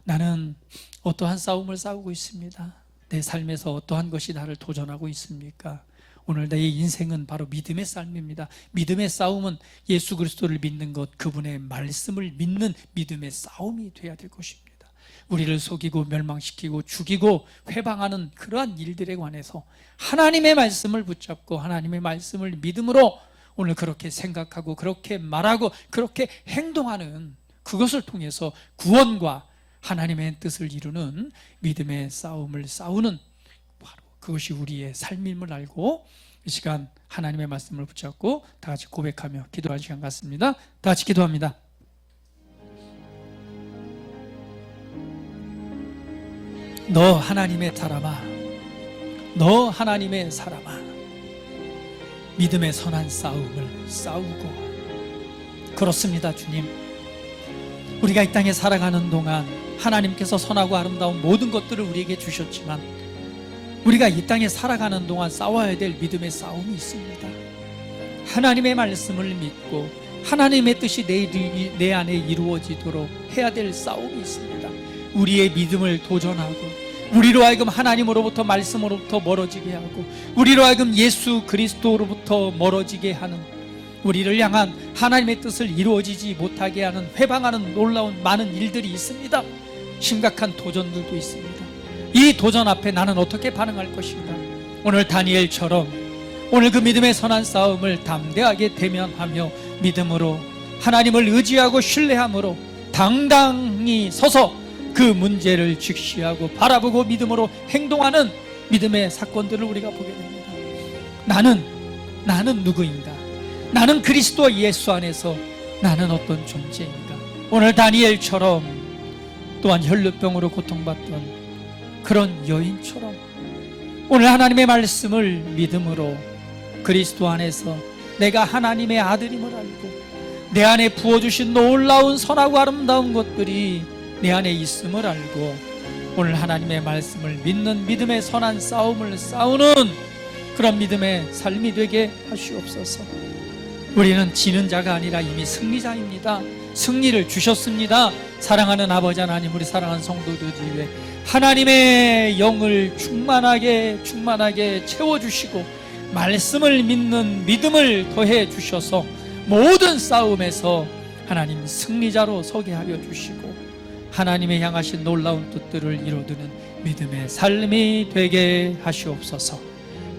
A: 나는 어떠한 싸움을 싸우고 있습니다. 내 삶에서 어떠한 것이 나를 도전하고 있습니까? 오늘 내 인생은 바로 믿음의 삶입니다. 믿음의 싸움은 예수 그리스도를 믿는 것, 그분의 말씀을 믿는 믿음의 싸움이 돼야 될 것입니다. 우리를 속이고 멸망시키고 죽이고 회방하는 그러한 일들에 관해서 하나님의 말씀을 붙잡고 하나님의 말씀을 믿음으로 오늘 그렇게 생각하고 그렇게 말하고 그렇게 행동하는, 그것을 통해서 구원과 하나님의 뜻을 이루는 믿음의 싸움을 싸우는, 바로 그것이 우리의 삶임을 알고 이 시간 하나님의 말씀을 붙잡고 다 같이 고백하며 기도할 시간 같습니다. 다 같이 기도합니다. 너 하나님의 사람아, 너 하나님의 사람아, 믿음의 선한 싸움을 싸우고. 그렇습니다. 주님, 우리가 이 땅에 살아가는 동안 하나님께서 선하고 아름다운 모든 것들을 우리에게 주셨지만 우리가 이 땅에 살아가는 동안 싸워야 될 믿음의 싸움이 있습니다. 하나님의 말씀을 믿고 하나님의 뜻이 내 안에 이루어지도록 해야 될 싸움이 있습니다. 우리의 믿음을 도전하고 우리로 하여금 하나님으로부터, 말씀으로부터 멀어지게 하고 우리로 하여금 예수 그리스도로부터 멀어지게 하는, 우리를 향한 하나님의 뜻을 이루어지지 못하게 하는, 회방하는 놀라운 많은 일들이 있습니다. 심각한 도전들도 있습니다. 이 도전 앞에 나는 어떻게 반응할 것인가? 오늘 다니엘처럼 오늘 그 믿음의 선한 싸움을 담대하게 대면하며 믿음으로 하나님을 의지하고 신뢰함으로 당당히 서서 그 문제를 직시하고 바라보고 믿음으로 행동하는 믿음의 사건들을 우리가 보게 됩니다. 나는 누구인가? 나는 그리스도 예수 안에서 나는 어떤 존재인가? 오늘 다니엘처럼 또한 혈루병으로 고통받던 그런 여인처럼 오늘 하나님의 말씀을 믿음으로 그리스도 안에서 내가 하나님의 아들임을 알고 내 안에 부어주신 놀라운 선하고 아름다운 것들이 내 안에 있음을 알고 오늘 하나님의 말씀을 믿는 믿음의 선한 싸움을 싸우는 그런 믿음의 삶이 되게 하시옵소서. 우리는 지는 자가 아니라 이미 승리자입니다. 승리를 주셨습니다. 사랑하는 아버지 하나님, 우리 사랑하는 성도들 위해 하나님의 영을 충만하게 채워주시고 말씀을 믿는 믿음을 더해 주셔서 모든 싸움에서 하나님 승리자로 서게 하여 주시고 하나님의 향하신 놀라운 뜻들을 이루는 믿음의 삶이 되게 하시옵소서.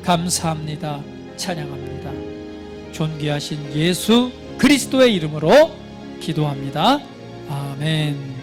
A: 감사합니다. 찬양합니다. 존귀하신 예수 그리스도의 이름으로 기도합니다. 아멘.